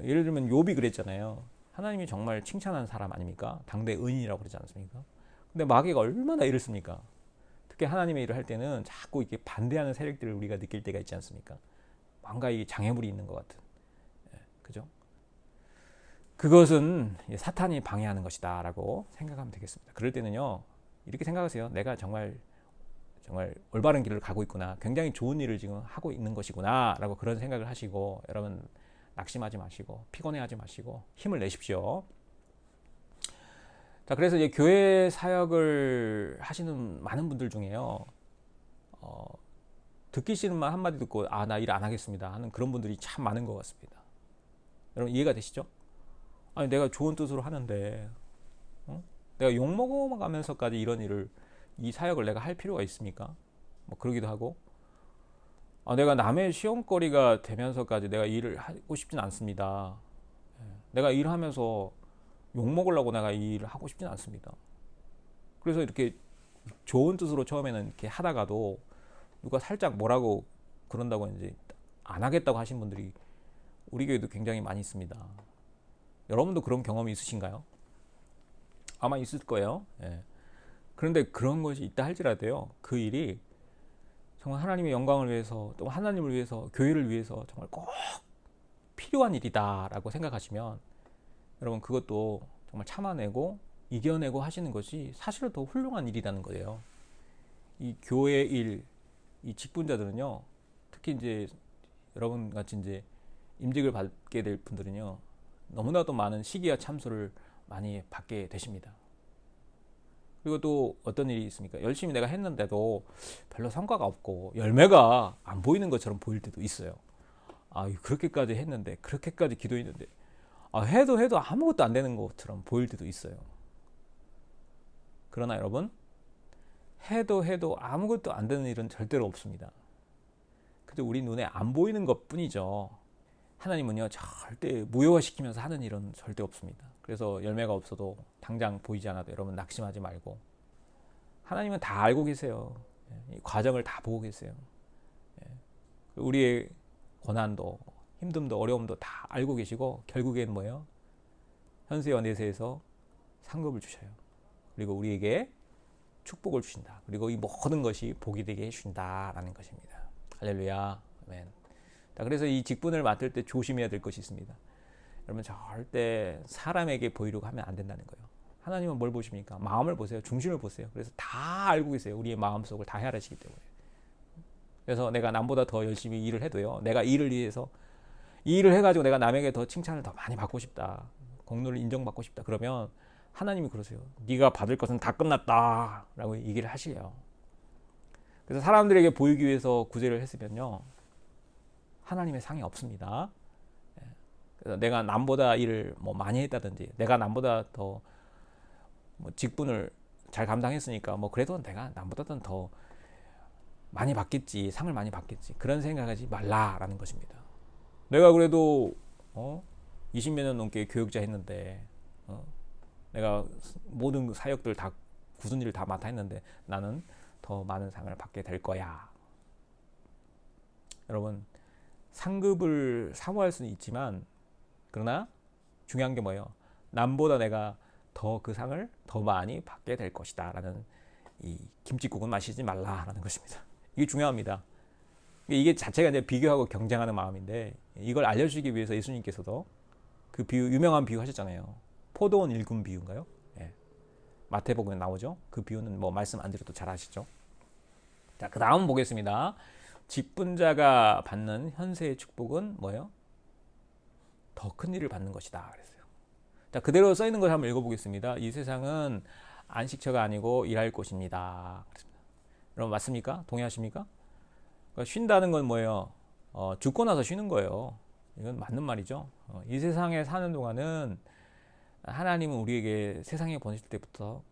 예를 들면 욥이 그랬잖아요. 하나님이 정말 칭찬한 사람 아닙니까? 당대 은인이라고 그러지 않습니까? 근데 마귀가 얼마나 일을 씁니까? 특히 하나님의 일을 할 때는 자꾸 이렇게 반대하는 세력들을 우리가 느낄 때가 있지 않습니까? 뭔가 이 장애물이 있는 것 같은, 그죠? 그것은 사탄이 방해하는 것이다 라고 생각하면 되겠습니다. 그럴 때는요, 이렇게 생각하세요. 내가 정말 올바른 길을 가고 있구나, 굉장히 좋은 일을 지금 하고 있는 것이구나 라고 그런 생각을 하시고, 여러분 낙심하지 마시고 피곤해하지 마시고 힘을 내십시오. 자, 그래서 이제 교회 사역을 하시는 많은 분들 중에요, 듣기 싫은 말 한마디 듣고 나 일 안 하겠습니다 하는 그런 분들이 참 많은 것 같습니다. 여러분 이해가 되시죠? 아니, 내가 좋은 뜻으로 하는데, 내가 욕먹어가면서까지 이런 일을, 이 사역을 내가 할 필요가 있습니까? 뭐 그러기도 하고, 내가 남의 시험거리가 되면서까지 내가 일을 하고 싶진 않습니다. 내가 일하면서 욕먹으려고 내가 이 일을 하고 싶진 않습니다. 그래서 이렇게 좋은 뜻으로 처음에는 이렇게 하다가도 누가 살짝 뭐라고 그런다고 이제 안 하겠다고 하신 분들이 우리 교회도 굉장히 많이 있습니다. 여러분도 그런 경험이 있으신가요? 아마 있을 거예요. 예. 그런데 그런 것이 있다 할지라도요, 그 일이 정말 하나님의 영광을 위해서, 또 하나님을 위해서, 교회를 위해서 정말 꼭 필요한 일이다라고 생각하시면, 여러분 그것도 정말 참아내고 이겨내고 하시는 것이 사실은 더 훌륭한 일이라는 거예요. 이 교회 일, 이 직분자들은요, 특히 이제 여러분 같이 이제 임직을 받게 될 분들은요, 너무나도 많은 시기와 참수를 많이 받게 되십니다. 그리고 또 어떤 일이 있습니까? 열심히 내가 했는데도 별로 성과가 없고 열매가 안 보이는 것처럼 보일 때도 있어요. 그렇게까지 했는데, 그렇게까지 기도했는데, 해도 아무것도 안 되는 것처럼 보일 때도 있어요. 그러나 여러분, 해도 아무것도 안 되는 일은 절대로 없습니다. 그저 우리 눈에 안 보이는 것 뿐이죠. 하나님은요, 절대 무효화시키면서 하는 일은 절대 없습니다. 그래서 열매가 없어도 당장 보이지 않아도 여러분 낙심하지 말고, 하나님은 다 알고 계세요. 이 과정을 다 보고 계세요. 우리의 고난도 힘듦도 어려움도 다 알고 계시고, 결국엔 뭐예요? 현세와 내세에서 상급을 주셔요. 그리고 우리에게 축복을 주신다. 그리고 이 모든 것이 복이 되게 해주신다라는 것입니다. 할렐루야. 아멘. 자, 그래서 이 직분을 맡을 때 조심해야 될 것이 있습니다. 여러분 절대 사람에게 보이려고 하면 안 된다는 거예요. 하나님은 뭘 보십니까? 마음을 보세요. 중심을 보세요. 그래서 다 알고 계세요. 우리의 마음속을 다 헤아리시기 때문에. 그래서 내가 남보다 더 열심히 일을 해도요, 내가 일을 위해서 이 일을 해가지고 내가 남에게 더 칭찬을 더 많이 받고 싶다, 공로를 인정받고 싶다, 그러면 하나님이 그러세요. 네가 받을 것은 다 끝났다 라고 얘기를 하시래요. 그래서 사람들에게 보이기 위해서 구제를 했으면요, 하나님의 상이 없습니다. 그래서 내가 남보다 일을 뭐 많이 했다든지, 내가 남보다 더 뭐 직분을 잘 감당했으니까 뭐 그래도 내가 남보다는 더 많이 받겠지, 상을 많이 받겠지, 그런 생각하지 말라라는 것입니다. 내가 그래도 20몇 년 넘게 교육자 했는데, 내가 모든 사역들 다, 굳은 일을 다 맡아 했는데 나는 더 많은 상을 받게 될 거야. 여러분, 상급을 사모할 수는 있지만, 그러나 중요한 게 뭐예요? 남보다 내가 더 그 상을 더 많이 받게 될 것이다 라는, 이 김칫국은 마시지 말라라는 것입니다. 이게 중요합니다. 이게 자체가 이제 비교하고 경쟁하는 마음인데, 이걸 알려주기 위해서 예수님께서도 그 비유, 유명한 비유 하셨잖아요. 포도원 일군 비유인가요? 예. 마태복음에 나오죠. 그 비유는 뭐 말씀 안 드려도 잘 아시죠. 자, 그 다음 보겠습니다. 직분자가 받는 현세의 축복은 뭐예요? 더 큰 일을 받는 것이다 그랬어요. 자, 그대로 써 있는 걸 한번 읽어보겠습니다. 이 세상은 안식처가 아니고 일할 곳입니다. 그랬습니다. 여러분 맞습니까? 동의하십니까? 그러니까 쉰다는 건 뭐예요? 죽고 나서 쉬는 거예요. 이건 맞는 말이죠. 이 세상에 사는 동안은 하나님은 우리에게 세상에 보내실 때부터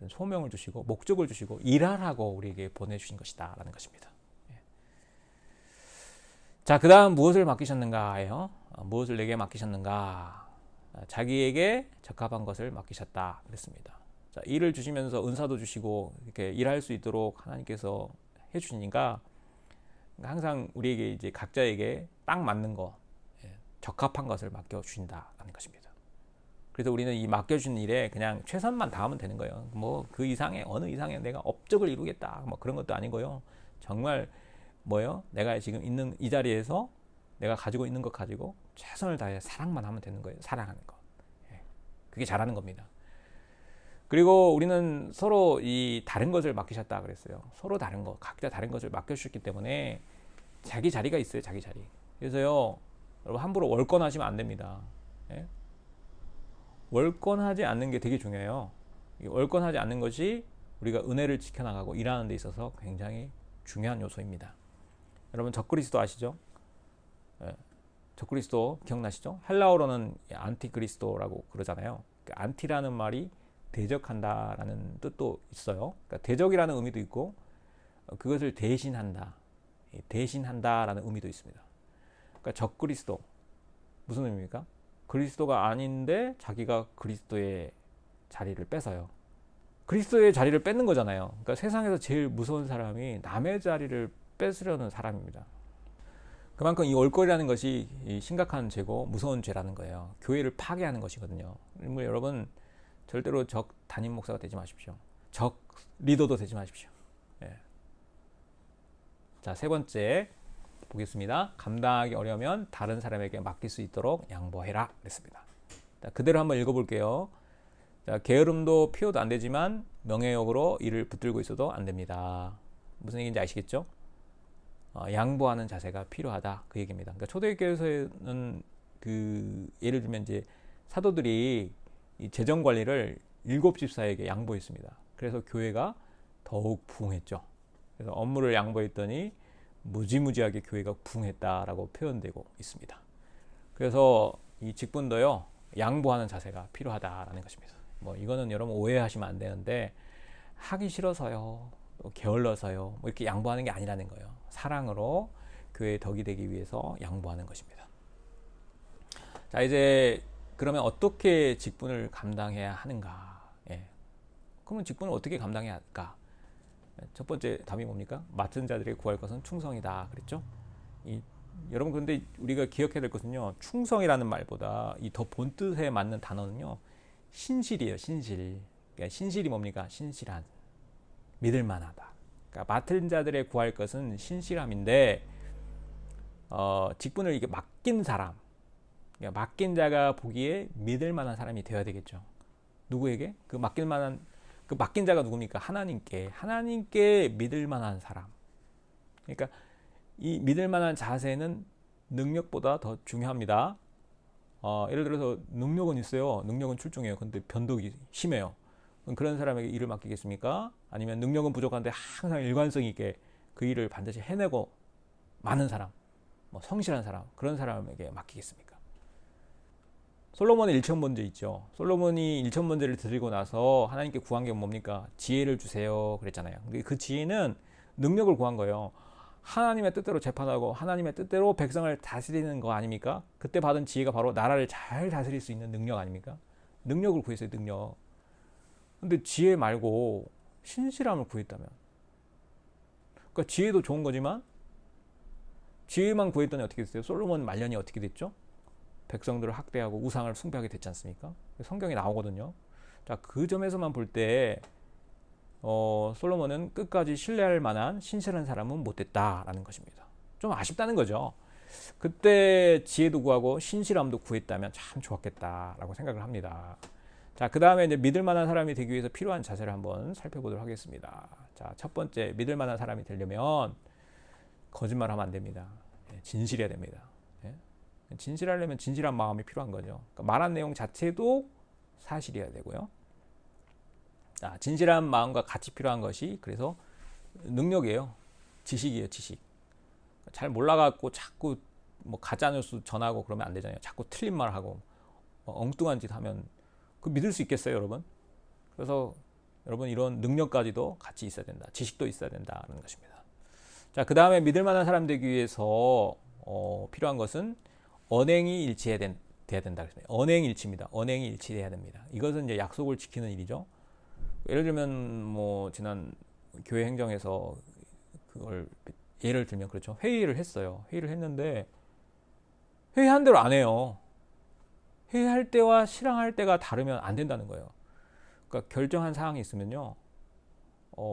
소명을 주시고 목적을 주시고 일하라고 우리에게 보내주신 것이다 라는 것입니다. 자, 그 다음 무엇을 맡기셨는가예요. 무엇을 내게 맡기셨는가. 자기에게 적합한 것을 맡기셨다 그랬습니다. 자, 일을 주시면서 은사도 주시고 이렇게 일할 수 있도록 하나님께서 해주시니까 항상 우리에게 이제 각자에게 딱 맞는 거, 적합한 것을 맡겨 주신다는 것입니다. 그래서 우리는 이 맡겨준 일에 그냥 최선만 다하면 되는 거예요. 뭐 그 이상의 어느 이상의 내가 업적을 이루겠다 뭐 그런 것도 아니고요. 정말 뭐요? 내가 지금 있는 이 자리에서 내가 가지고 있는 것 가지고 최선을 다해 사랑만 하면 되는 거예요. 사랑하는 거. 그게 잘하는 겁니다. 그리고 우리는 서로 이 다른 것을 맡기셨다 그랬어요. 서로 다른 거, 각자 다른 것을 맡겨주셨기 때문에 자기 자리가 있어요. 자기 자리. 그래서요, 여러분 함부로 월권하시면 안 됩니다. 예? 월권하지 않는 게 되게 중요해요. 월권하지 않는 것이 우리가 은혜를 지켜나가고 일하는 데 있어서 굉장히 중요한 요소입니다. 여러분 적그리스도 아시죠? 예, 적그리스도 기억나시죠? 헬라어로는 안티그리스도라고 그러잖아요. 그러니까 안티라는 말이 대적한다라는 뜻도 있어요. 그러니까 대적이라는 의미도 있고 그것을 대신한다, 대신한다라는 의미도 있습니다. 그러니까 적그리스도 무슨 의미입니까? 그리스도가 아닌데 자기가 그리스도의 자리를 뺏어요. 그리스도의 자리를 뺏는 거잖아요. 그러니까 세상에서 제일 무서운 사람이 남의 자리를 뺏으려는 사람입니다. 그만큼 이 올거리라는 것이 심각한 죄고 무서운 죄라는 거예요. 교회를 파괴하는 것이거든요. 여러분 절대로 적 담임 목사가 되지 마십시오. 적 리더도 되지 마십시오. 예. 자, 세 번째 보겠습니다. 감당하기 어려우면 다른 사람에게 맡길 수 있도록 양보해라 그랬습니다. 자, 그대로 한번 읽어볼게요. 자, 게으름도 피워도 안 되지만 명예욕으로 이를 붙들고 있어도 안 됩니다. 무슨 얘기인지 아시겠죠? 양보하는 자세가 필요하다 그 얘기입니다. 그러니까 초대교회에서는 그 예를 들면 이제 사도들이 이 재정 관리를 7집사에게 양보했습니다. 그래서 교회가 더욱 부흥했죠. 그래서 업무를 양보했더니 무지무지하게 교회가 부흥했다라고 표현되고 있습니다. 그래서 이 직분도요 양보하는 자세가 필요하다라는 것입니다. 뭐 이거는 여러분 오해하시면 안 되는데 하기 싫어서요, 또 게을러서요, 뭐 이렇게 양보하는 게 아니라는 거예요. 사랑으로 교회의 덕이 되기 위해서 양보하는 것입니다. 자, 이제 그러면 어떻게 직분을 감당해야 하는가? 예. 그러면 직분을 어떻게 감당해야 할까? 첫 번째 답이 뭡니까? 맡은 자들에게 구할 것은 충성이다 그랬죠? 여러분 그런데 우리가 기억해야 될 것은요, 충성이라는 말보다 이 더 본뜻에 맞는 단어는요 신실이에요. 신실. 그러니까 신실이 뭡니까? 신실한, 믿을만하다. 그러니까 맡은 자들의 구할 것은 신실함인데 직분을 이게 맡긴 사람, 그러니까 맡긴 자가 보기에 믿을만한 사람이 되어야 되겠죠. 누구에게? 그 맡긴 자가 누굽니까? 하나님께 믿을만한 사람. 그러니까 이 믿을만한 자세는 능력보다 더 중요합니다. 예를 들어서 능력은 있어요. 능력은 출중해요. 근데 변덕이 심해요. 그런 사람에게 일을 맡기겠습니까? 아니면 능력은 부족한데 항상 일관성 있게 그 일을 반드시 해내고 많은 사람, 뭐 성실한 사람, 그런 사람에게 맡기겠습니까? 솔로몬의 일천번제 있죠. 솔로몬이 일천번제를 드리고 나서 하나님께 구한 게 뭡니까? 지혜를 주세요 그랬잖아요. 근데 그 지혜는 능력을 구한 거예요. 하나님의 뜻대로 재판하고 하나님의 뜻대로 백성을 다스리는 거 아닙니까? 그때 받은 지혜가 바로 나라를 잘 다스릴 수 있는 능력 아닙니까? 능력을 구했어요. 능력. 근데 지혜 말고 신실함을 구했다면, 그러니까 지혜도 좋은 거지만 지혜만 구했더니 어떻게 됐어요? 솔로몬 말년이 어떻게 됐죠? 백성들을 학대하고 우상을 숭배하게 됐지 않습니까? 성경에 나오거든요. 자, 그 점에서만 볼 때 솔로몬은 끝까지 신뢰할 만한 신실한 사람은 못됐다라는 것입니다. 좀 아쉽다는 거죠. 그때 지혜도 구하고 신실함도 구했다면 참 좋았겠다라고 생각을 합니다. 자, 그 다음에 이제 믿을 만한 사람이 되기 위해서 필요한 자세를 한번 살펴보도록 하겠습니다. 자, 첫 번째, 믿을 만한 사람이 되려면 거짓말하면 안 됩니다. 진실해야 됩니다. 진실하려면 진실한 마음이 필요한 거죠. 그러니까 말한 내용 자체도 사실이어야 되고요. 자, 진실한 마음과 같이 필요한 것이 그래서 능력이에요. 지식이에요. 지식. 잘 몰라갖고 자꾸 뭐 가짜뉴스 전하고 그러면 안 되잖아요. 자꾸 틀린 말하고 엉뚱한 짓 하면 그 믿을 수 있겠어요, 여러분? 그래서 여러분 이런 능력까지도 같이 있어야 된다. 지식도 있어야 된다는 것입니다. 자, 그 다음에 믿을 만한 사람 되기 위해서 필요한 것은 언행이 돼야 된다 그랬습니다. 언행일치입니다. 언행이 일치돼야 됩니다. 이것은 이제 약속을 지키는 일이죠. 예를 들면 뭐 지난 교회 행정에서 그걸 예를 들면 그렇죠. 회의를 했어요. 회의를 했는데 회의한 대로 안 해요. 회의할 때와 실행할 때가 다르면 안 된다는 거예요. 그러니까 결정한 사항이 있으면요.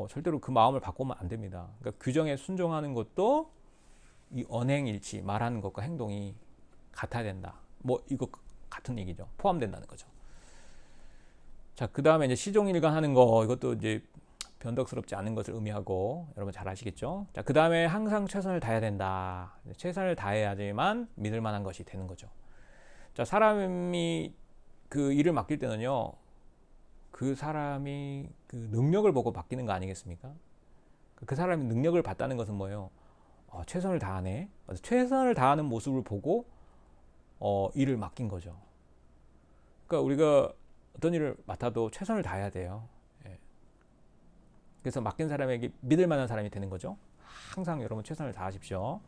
절대로 그 마음을 바꾸면 안 됩니다. 그러니까 규정에 순종하는 것도 이 언행일치, 말하는 것과 행동이 같아야 된다. 뭐 이거 같은 얘기죠. 포함된다는 거죠. 자, 그 다음에 이제 시종일관 하는 거, 이것도 이제 변덕스럽지 않은 것을 의미하고 여러분 잘 아시겠죠? 자, 그 다음에 항상 최선을 다해야 된다. 최선을 다해야지만 믿을 만한 것이 되는 거죠. 자, 사람이 그 일을 맡길 때는요, 그 사람이 그 능력을 보고 바뀌는 거 아니겠습니까? 그 사람이 능력을 봤다는 것은 뭐예요? 최선을 다하네. 최선을 다하는 모습을 보고 일을 맡긴 거죠. 그러니까 우리가 어떤 일을 맡아도 최선을 다해야 돼요. 예. 그래서 맡긴 사람에게 믿을 만한 사람이 되는 거죠. 항상 여러분 최선을 다하십시오.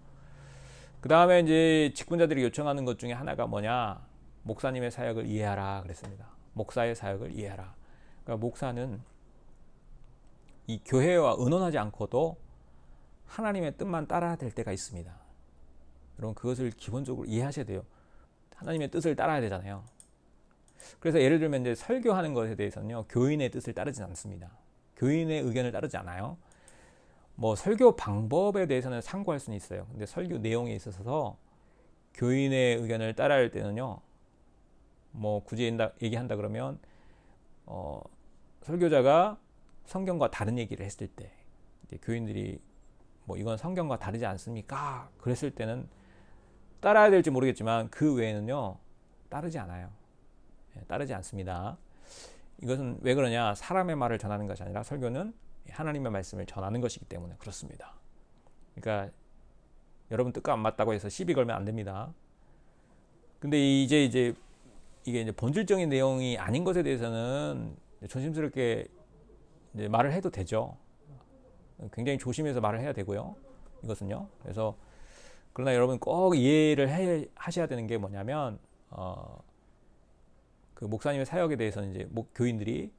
그 다음에 이제 직분자들이 요청하는 것 중에 하나가 뭐냐? 목사님의 사역을 이해하라 그랬습니다. 목사의 사역을 이해하라. 그러니까 목사는 이 교회와 의논하지 않고도 하나님의 뜻만 따라야 될 때가 있습니다. 여러분 그것을 기본적으로 이해하셔야 돼요. 하나님의 뜻을 따라야 되잖아요. 그래서 예를 들면 이제 설교하는 것에 대해서는요, 교인의 뜻을 따르지 않습니다. 교인의 의견을 따르지 않아요. 뭐 설교 방법에 대해서는 상고할 수는 있어요. 근데 설교 내용에 있어서 교인의 의견을 따라야 할 때는요, 뭐 굳이 얘기한다 그러면 설교자가 성경과 다른 얘기를 했을 때 이제 교인들이 뭐 이건 성경과 다르지 않습니까? 그랬을 때는 따라야 될지 모르겠지만 그 외에는요 따르지 않아요. 따르지 않습니다. 이것은 왜 그러냐? 사람의 말을 전하는 것이 아니라 설교는 하나님의 말씀을 전하는 것이기 때문에 그렇습니다. 그러니까 여러분 뜻과 안 맞다고 해서 시비 걸면 안 됩니다. 근데 이제 이게 이제 본질적인 내용이 아닌 것에 대해서는 조심스럽게 이제 말을 해도 되죠. 굉장히 조심해서 말을 해야 되고요. 이것은요. 그래서 그러나 여러분 꼭 이해를 하셔야 되는 게 뭐냐면 그 목사님의 사역에 대해서는 이제 교인들이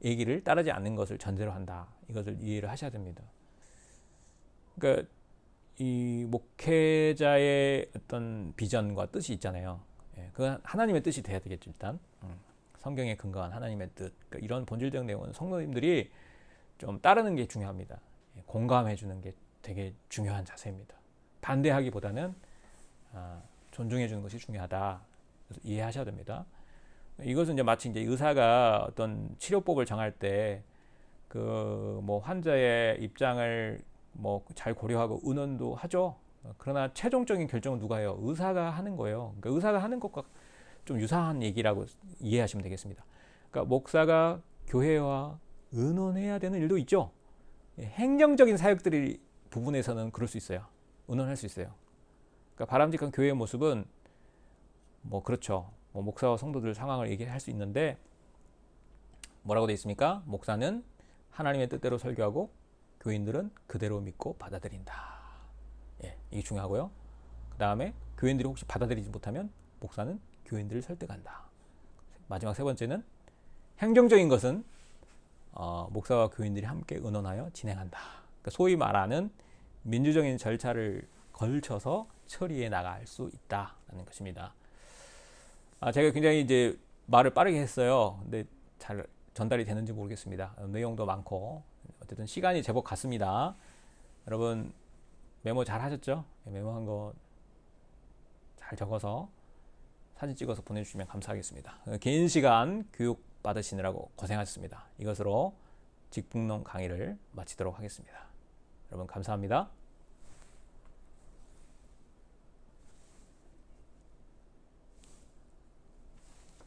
얘기를 따르지 않는 것을 전제로 한다. 이것을 이해를 하셔야 됩니다. 그러니까 이 목회자의 어떤 비전과 뜻이 있잖아요. 그건 하나님의 뜻이 돼야 되겠죠. 일단 성경에 근거한 하나님의 뜻, 그러니까 이런 본질적 내용은 성도님들이 좀 따르는 게 중요합니다. 공감해 주는 게 되게 중요한 자세입니다. 반대하기보다는 존중해 주는 것이 중요하다. 그래서 이해하셔야 됩니다. 이것은 이제 마치 이제 의사가 어떤 치료법을 정할 때 그 뭐 환자의 입장을 뭐 잘 고려하고 의논도 하죠. 그러나 최종적인 결정은 누가 해요? 의사가 하는 거예요. 그러니까 의사가 하는 것과 좀 유사한 얘기라고 이해하시면 되겠습니다. 그러니까 목사가 교회와 의논해야 되는 일도 있죠. 행정적인 사역들이 부분에서는 그럴 수 있어요. 의논할 수 있어요. 그러니까 바람직한 교회의 모습은 뭐 그렇죠. 뭐 목사와 성도들 상황을 얘기할 수 있는데 뭐라고 되어 있습니까? 목사는 하나님의 뜻대로 설교하고 교인들은 그대로 믿고 받아들인다. 이게 중요하고요. 그 다음에 교인들이 혹시 받아들이지 못하면 목사는 교인들을 설득한다. 마지막 세 번째는 행정적인 것은 목사와 교인들이 함께 의논하여 진행한다. 그러니까 소위 말하는 민주적인 절차를 걸쳐서 처리해 나갈 수 있다는 것입니다. 제가 굉장히 이제 말을 빠르게 했어요. 근데 잘 전달이 되는지 모르겠습니다. 내용도 많고 어쨌든 시간이 제법 갔습니다. 여러분 메모 잘 하셨죠? 메모한 거 잘 적어서 사진 찍어서 보내주시면 감사하겠습니다. 긴 시간 교육 받으시느라고 고생하셨습니다. 이것으로 직분론 강의를 마치도록 하겠습니다. 여러분 감사합니다.